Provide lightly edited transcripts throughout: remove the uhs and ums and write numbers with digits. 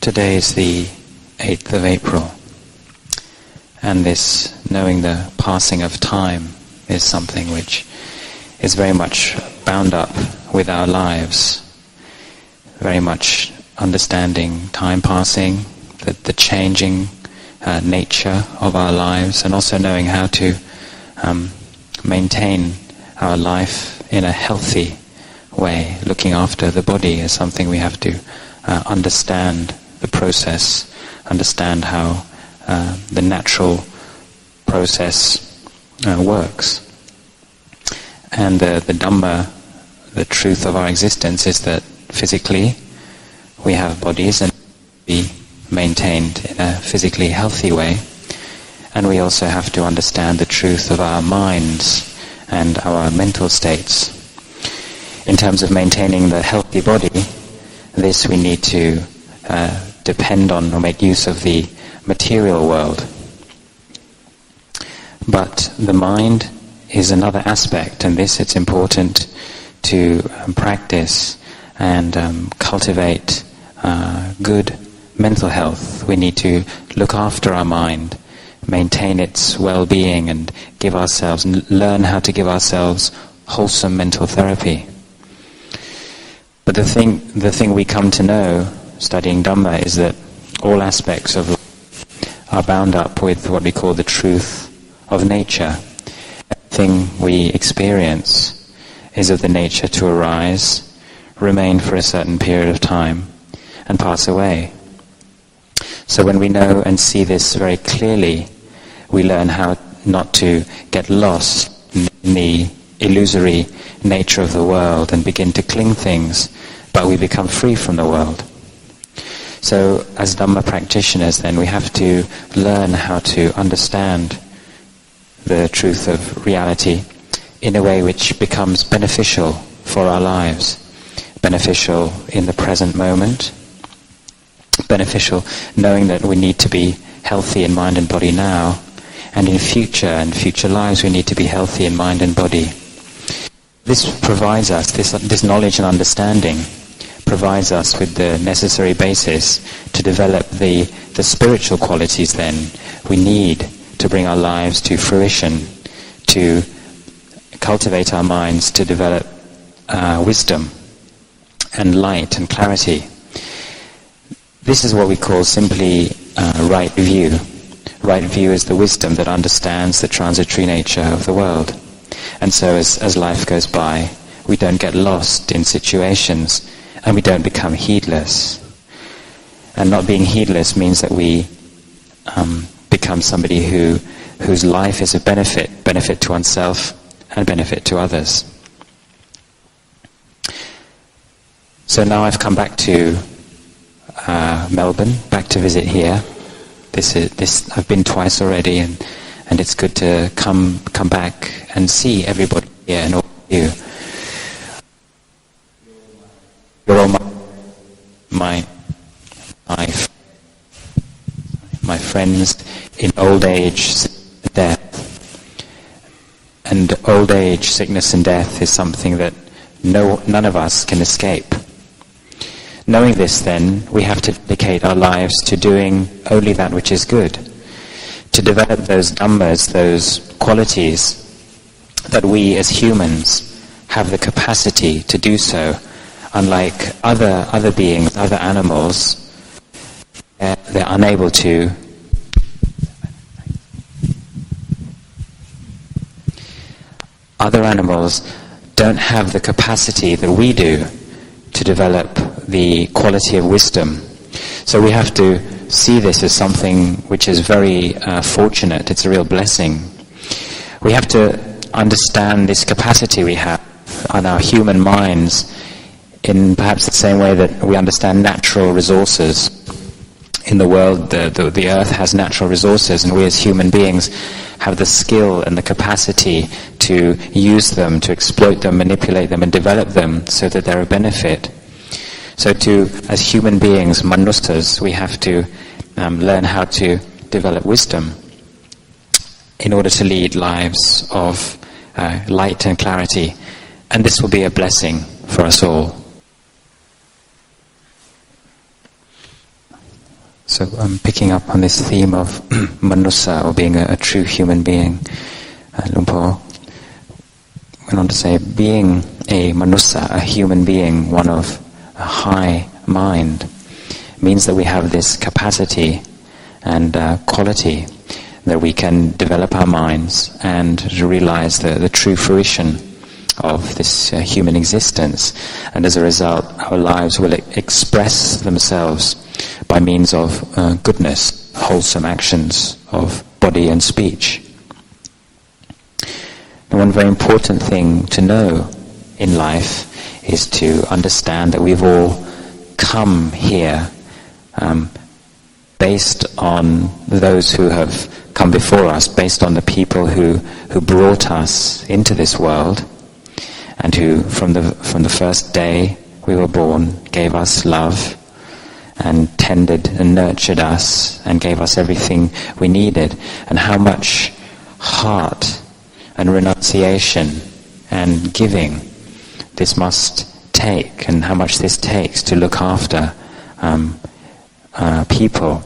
Today is the 8th of April, and this knowing the passing of time is something which is very much bound up with our lives, very much understanding time passing, the changing nature of our lives, and also knowing how to maintain our life in a healthy way. Looking after the body is something we have to understand the process, understand how the natural process works. And the Dhamma, the truth of our existence, is that physically we have bodies and be maintained in a physically healthy way. And we also have to understand the truth of our minds and our mental states. In terms of maintaining the healthy body, this we need to depend on or make use of the material world. But the mind is another aspect, and this it's important to practice and cultivate good mental health. We need to look after our mind, maintain its well-being, and learn how to give ourselves wholesome mental therapy. But the thing we come to know studying Dhamma is that all aspects of life are bound up with what we call the truth of nature. Everything we experience is of the nature to arise, remain for a certain period of time, and pass away. So when we know and see this very clearly, we learn how not to get lost in the illusory nature of the world and begin to cling things, but we become free from the world. So as Dhamma practitioners then, we have to learn how to understand the truth of reality in a way which becomes beneficial for our lives, beneficial in the present moment, beneficial knowing that we need to be healthy in mind and body now, and in future lives we need to be healthy in mind and body. This provides us, this knowledge and understanding provides us with the necessary basis to develop the spiritual qualities then we need to bring our lives to fruition, to cultivate our minds, to develop wisdom and light and clarity. This is what we call simply right view. Right view is the wisdom that understands the transitory nature of the world. And so as life goes by, we don't get lost in situations and we don't become heedless. And not being heedless means that we become somebody whose life is a benefit to oneself and benefit to others. So now I've come back to Melbourne, back to visit here. I've been twice already, and it's good to come back and see everybody here and all of you. You're all my friends in old age, death. And old age, sickness and death is something that none of us can escape. Knowing this then, we have to dedicate our lives to doing only that which is good, to develop those dhammas, those qualities that we as humans have the capacity to do so. Unlike other beings, other animals, they're unable to. Other animals don't have the capacity that we do to develop the quality of wisdom. So we have to see this as something which is very fortunate. It's a real blessing. We have to understand this capacity we have on our human minds in perhaps the same way that we understand natural resources. In the world, the earth has natural resources, and we as human beings have the skill and the capacity to use them, to exploit them, manipulate them, and develop them so that they're a benefit. So as human beings, manustas, we have to learn how to develop wisdom in order to lead lives of light and clarity. And this will be a blessing for us all. So I'm picking up on this theme of manusa, or being a true human being. Luang Por went on to say, being a manusa, a human being, one of a high mind, means that we have this capacity and quality that we can develop our minds and realize the true fruition of this human existence. And as a result, our lives will express themselves by means of goodness, wholesome actions of body and speech. And one very important thing to know in life is to understand that we've all come here based on those who have come before us, based on the people who brought us into this world, and who from the first day we were born gave us love and tended and nurtured us and gave us everything we needed. And how much heart and renunciation and giving this must take, and how much this takes to look after people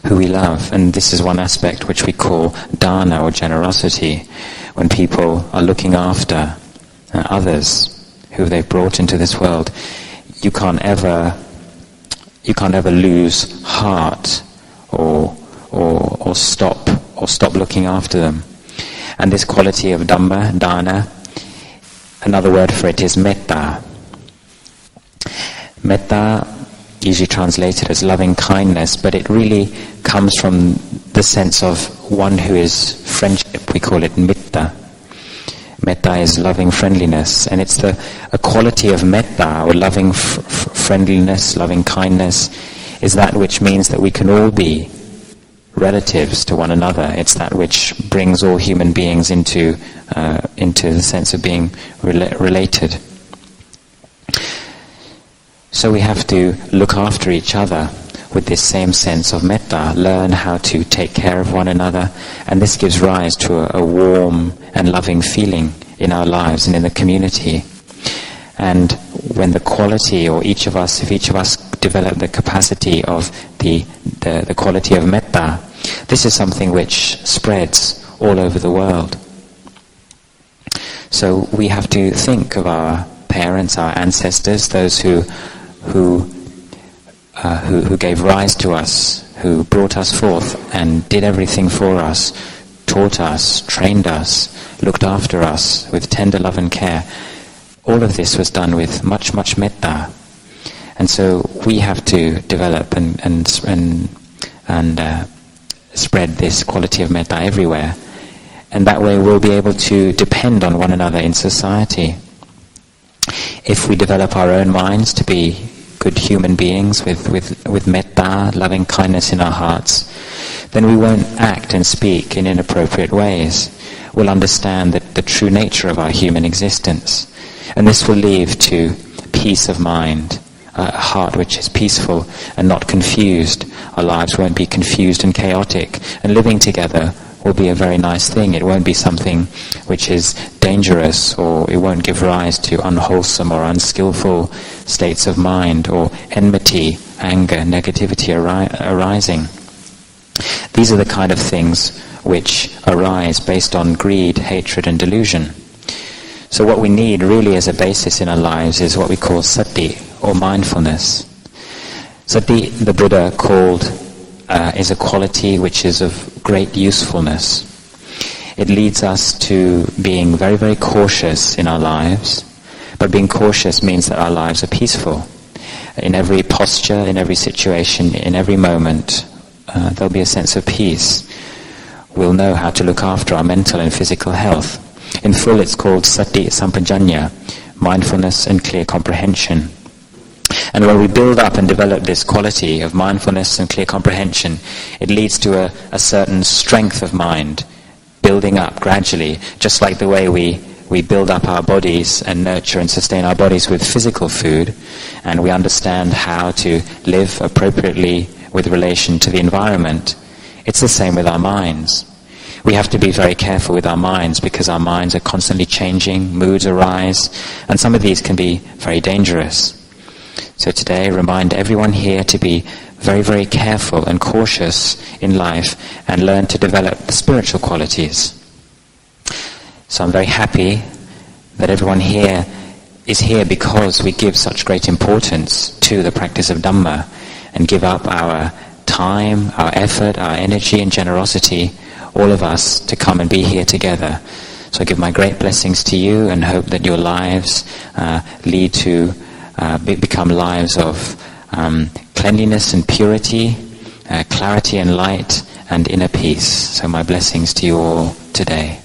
who we love. And this is one aspect which we call dana, or generosity, when people are looking after others who they've brought into this world. You can't ever lose heart or stop looking after them. And this quality of dhamma, dana, another word for it is metta. Metta, usually translated as loving kindness, but it really comes from the sense of one who is friendship. We call it metta. Metta is loving friendliness, and it's a quality of metta, or loving friendliness, loving kindness, is that which means that we can all be relatives to one another. It's that which brings all human beings into the sense of being related. So we have to look after each other with this same sense of metta, learn how to take care of one another, and this gives rise to a warm and loving feeling in our lives and in the community. And when the quality, or if each of us develop the capacity of the quality of metta, this is something which spreads all over the world. So we have to think of our parents, our ancestors, those who gave rise to us, who brought us forth and did everything for us, taught us, trained us, looked after us with tender love and care. All of this was done with much, much metta. And so we have to develop and spread this quality of metta everywhere. And that way we'll be able to depend on one another in society. If we develop our own minds to be good human beings with metta, loving kindness in our hearts, then we won't act and speak in inappropriate ways. We'll understand the true nature of our human existence. And this will lead to peace of mind, a heart which is peaceful and not confused. Our lives won't be confused and chaotic, and living together will be a very nice thing. It won't be something which is dangerous, or it won't give rise to unwholesome or unskillful states of mind, or enmity, anger, negativity arising. These are the kind of things which arise based on greed, hatred and delusion. So what we need really as a basis in our lives is what we call sati, or mindfulness. Sati, the Buddha called, is a quality which is of great usefulness. It leads us to being very, very cautious in our lives, but being cautious means that our lives are peaceful. In every posture, in every situation, in every moment, there'll be a sense of peace. We'll know how to look after our mental and physical health. In full, it's called sati sampajanya, mindfulness and clear comprehension. And when we build up and develop this quality of mindfulness and clear comprehension, it leads to a certain strength of mind, building up gradually, just like the way we build up our bodies and nurture and sustain our bodies with physical food, and we understand how to live appropriately with relation to the environment. It's the same with our minds. We have to be very careful with our minds, because our minds are constantly changing, moods arise, and some of these can be very dangerous. So today, remind everyone here to be very, very careful and cautious in life and learn to develop the spiritual qualities. So I'm very happy that everyone here is here because we give such great importance to the practice of Dhamma and give up our time, our effort, our energy and generosity, all of us, to come and be here together. So I give my great blessings to you and hope that your lives lead to become lives of cleanliness and purity, clarity and light, and inner peace. So my blessings to you all today.